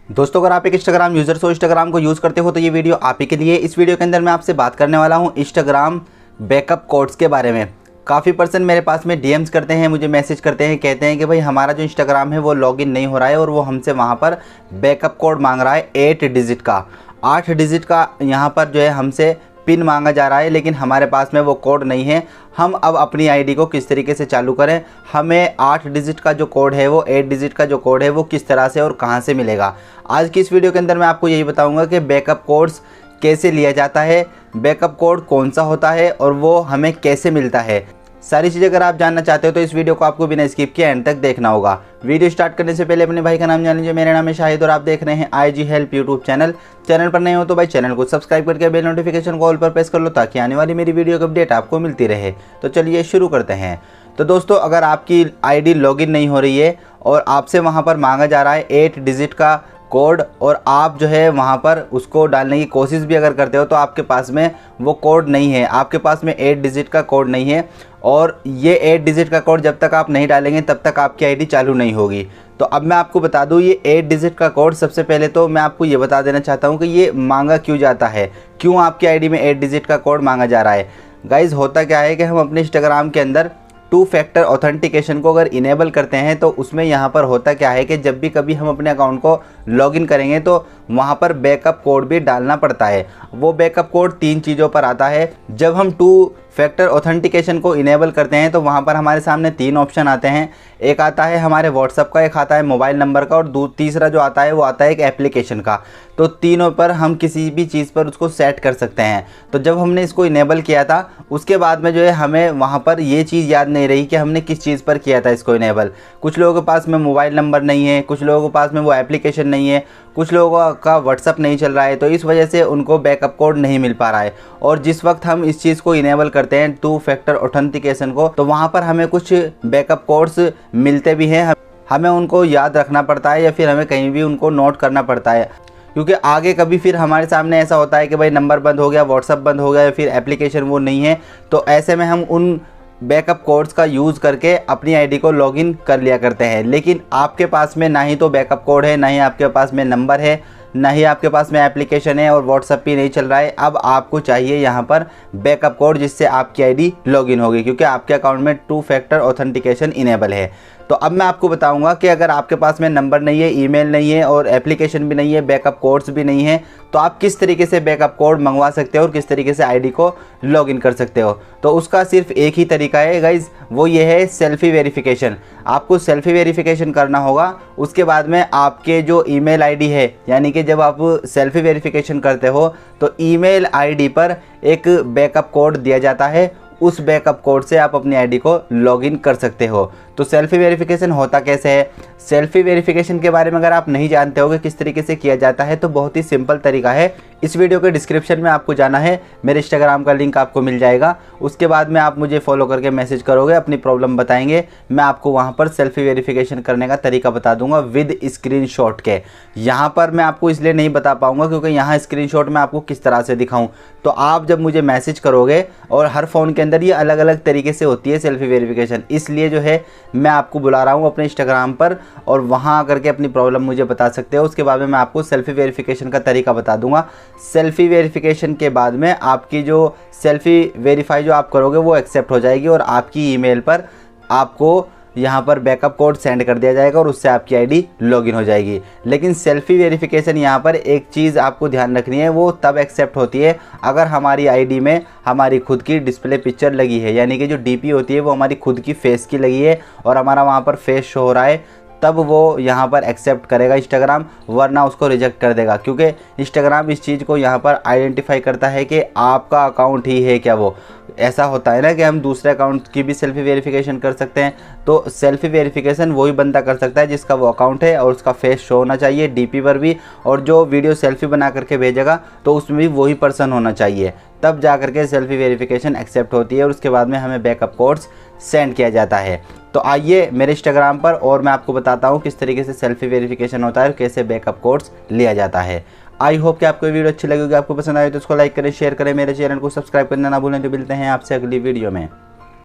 दोस्तों अगर आप एक इंस्टाग्राम यूज़र हो, इंस्टाग्राम को यूज़ करते हो तो ये वीडियो आप ही के लिए। इस वीडियो के अंदर मैं आपसे बात करने वाला हूँ इंस्टाग्राम बैकअप कोड्स के बारे में। काफ़ी पर्सन मेरे पास में डीएम्स करते हैं, मुझे मैसेज करते हैं, कहते हैं कि भाई हमारा जो इंस्टाग्राम है वो लॉगिन नहीं हो रहा है और वो हमसे वहाँ पर बैकअप कोड मांग रहा है 8 डिजिट का। 8 डिजिट का यहाँ पर जो है हमसे पिन मांगा जा रहा है, लेकिन हमारे पास में वो कोड नहीं है। हम अब अपनी आईडी को किस तरीके से चालू करें, हमें 8 डिजिट का जो कोड है वो 8 डिजिट का जो कोड है वो किस तरह से और कहां से मिलेगा। आज की इस वीडियो के अंदर मैं आपको यही बताऊंगा कि बैकअप कोड्स कैसे लिया जाता है, बैकअप कोड कौन सा होता है और वो हमें कैसे मिलता है। सारी चीज़ अगर आप जानना चाहते हो तो इस वीडियो को आपको बिना स्किप किए एंड तक देखना होगा। वीडियो स्टार्ट करने से पहले अपने भाई का नाम जान लीजिए। मेरा नाम है शाहिद और आप देख रहे हैं IG help YouTube channel. Channel पर नए हो तो भाई चैनल को सब्सक्राइब करके बेल नोटिफिकेशन को ऑल पर प्रेस कर लो ताकि आने वाली मेरी वीडियो की अपडेट आपको मिलती रहे। तो चलिए शुरू करते हैं। तो दोस्तों अगर आपकी आईडी लॉगिन नहीं हो रही है और आपसे वहाँ पर मांगा जा रहा है 8 डिजिट का कोड और आप जो है वहाँ पर उसको डालने की कोशिश भी अगर करते हो तो आपके पास में वो कोड नहीं है, आपके पास में 8 डिजिट का कोड नहीं है और ये 8 डिजिट का कोड जब तक आप नहीं डालेंगे तब तक आपकी आईडी चालू नहीं होगी। तो अब मैं आपको बता दूं ये 8 डिजिट का कोड, सबसे पहले तो मैं आपको ये बता देना चाहता हूँ कि ये मांगा क्यों जाता है, क्यों आपकी आईडी में 8 डिजिट का कोड मांगा जा रहा है। गाइज़ होता क्या है कि हम अपने इंस्टाग्राम के अंदर 2 फैक्टर ऑथेंटिकेशन को अगर इनेबल करते हैं तो उसमें यहाँ पर होता क्या है कि जब भी कभी हम अपने अकाउंट को लॉगिन करेंगे तो वहाँ पर बैकअप कोड भी डालना पड़ता है। वो बैकअप कोड 3 चीज़ों पर आता है। जब हम 2 फैक्टर ऑथेंटिकेशन को इनेबल करते हैं तो वहाँ पर हमारे सामने 3 ऑप्शन आते हैं। एक आता है हमारे व्हाट्सअप का, एक आता है मोबाइल नंबर का और तीसरा जो आता है वो आता है एक एप्लीकेशन का। तो तीनों पर हम किसी भी चीज़ पर उसको सेट कर सकते हैं। तो जब हमने इसको इनेबल किया था उसके बाद में जो है हमें वहाँ पर ये चीज़ याद नहीं रही कि हमने किस चीज़ पर किया था इसको इनेबल। कुछ लोगों के पास में मोबाइल नंबर नहीं है, कुछ लोगों के पास में वो एप्लीकेशन नहीं है, कुछ लोगों का व्हाट्सअप नहीं चल रहा है, तो इस वजह से उनको बैकअप कोड नहीं मिल पा रहा है। और जिस वक्त हम इस चीज़ को इनेबल करते हैं 2 फैक्टर ऑथेंटिकेशन को, तो वहाँ पर हमें कुछ बैकअप कोड्स मिलते भी हैं। हमें उनको याद रखना पड़ता है या फिर हमें कहीं भी उनको नोट करना पड़ता है, क्योंकि आगे कभी फिर हमारे सामने ऐसा होता है कि भाई नंबर बंद हो गया, व्हाट्सअप बंद हो गया या फिर एप्लीकेशन वो नहीं है। तो ऐसे में हम उन बैकअप कोड्स का यूज़ करके अपनी आईडी को लॉगिन कर लिया करते हैं। लेकिन आपके पास में ना ही तो बैकअप कोड है, ना ही आपके पास में नंबर है, ना ही आपके पास में एप्लीकेशन है और व्हाट्सअप भी नहीं चल रहा है। अब आपको चाहिए यहाँ पर बैकअप कोड जिससे आपकी आईडी लॉगिन होगी, क्योंकि आपके अकाउंट में 2 फैक्टर ऑथेंटिकेशन इनेबल है। तो अब मैं आपको बताऊंगा कि अगर आपके पास में नंबर नहीं है, ईमेल नहीं है और एप्लीकेशन भी नहीं है, बैकअप कोड्स भी नहीं है, तो आप किस तरीके से बैकअप कोड मंगवा सकते हो और किस तरीके से आईडी को लॉगिन कर सकते हो। तो उसका सिर्फ एक ही तरीका है गाइज़, वो ये है सेल्फी वेरिफिकेशन। आपको सेल्फी वेरिफिकेशन करना होगा। उसके बाद में आपके जो ईमेल आईडी है, यानी कि जब आप सेल्फी वेरिफिकेशन करते हो तो ईमेल आईडी पर एक बैकअप कोड दिया जाता है। उस बैकअप कोड से आप अपनी आईडी को लॉगिन कर सकते हो। तो सेल्फी वेरिफिकेशन होता कैसे है, सेल्फी वेरिफिकेशन के बारे में अगर आप नहीं जानते हो कि किस तरीके से किया जाता है तो बहुत ही सिंपल तरीका है। इस वीडियो के डिस्क्रिप्शन में आपको जाना है, मेरे इंस्टाग्राम का लिंक आपको मिल जाएगा। उसके बाद में आप मुझे फॉलो करके मैसेज करोगे, अपनी प्रॉब्लम बताएंगे, मैं आपको वहाँ पर सेल्फी वेरिफिकेशन करने का तरीका बता दूंगा विद स्क्रीनशॉट के। यहाँ पर मैं आपको इसलिए नहीं बता पाऊँगा क्योंकि यहाँ स्क्रीनशॉट मैं आपको किस तरह से दिखाऊँ। तो आप जब मुझे मैसेज करोगे, और हर फ़ोन के अंदर ये अलग अलग तरीके से होती है सेल्फी वेरिफिकेशन, इसलिए जो है मैं आपको बुला रहा हूँ अपने इंस्टाग्राम पर और वहाँ आकर के अपनी प्रॉब्लम मुझे बता सकते हो। उसके बाद में मैं आपको सेल्फी वेरिफिकेशन का तरीका बता दूंगा। सेल्फी वेरिफिकेशन के बाद में आपकी जो सेल्फी वेरीफाई जो आप करोगे वो एक्सेप्ट हो जाएगी और आपकी ईमेल पर आपको यहाँ पर बैकअप कोड सेंड कर दिया जाएगा और उससे आपकी आईडी लॉगिन हो जाएगी। लेकिन सेल्फी वेरिफिकेशन यहाँ पर एक चीज़ आपको ध्यान रखनी है, वो तब एक्सेप्ट होती है अगर हमारी आईडी में हमारी खुद की डिस्प्ले पिक्चर लगी है, यानी कि जो डीपी होती है वो हमारी खुद की फेस की लगी है और हमारा वहाँ पर फेस शो हो रहा है, तब वो यहाँ पर एक्सेप्ट करेगा इंस्टाग्राम, वरना उसको रिजेक्ट कर देगा। क्योंकि इंस्टाग्राम इस चीज़ को यहाँ पर आइडेंटिफाई करता है कि आपका अकाउंट ही है क्या वो। ऐसा होता है ना कि हम दूसरे अकाउंट की भी सेल्फी वेरिफिकेशन कर सकते हैं, तो सेल्फी वेरिफिकेशन वही बंदा कर सकता है जिसका वो अकाउंट है और उसका फेस शो होना चाहिए डीपी पर भी, और जो वीडियो सेल्फी बना करके भेजेगा तो उसमें भी वही पर्सन होना चाहिए, तब जा करके सेल्फी वेरिफिकेशन एक्सेप्ट होती है और उसके बाद में हमें बैकअप कोड्स सेंड किया जाता है। तो आइए मेरे इंस्टाग्राम पर और मैं आपको बताता हूँ किस तरीके से सेल्फी वेरिफिकेशन होता है और कैसे बैकअप कोड्स लिया जाता है। आई होप कि आपको वीडियो अच्छी लगेगी, आपको पसंद आए तो उसको लाइक करें, शेयर करें, मेरे चैनल को सब्सक्राइब करना ना भूलें। तो मिलते हैं आपसे अगली वीडियो में।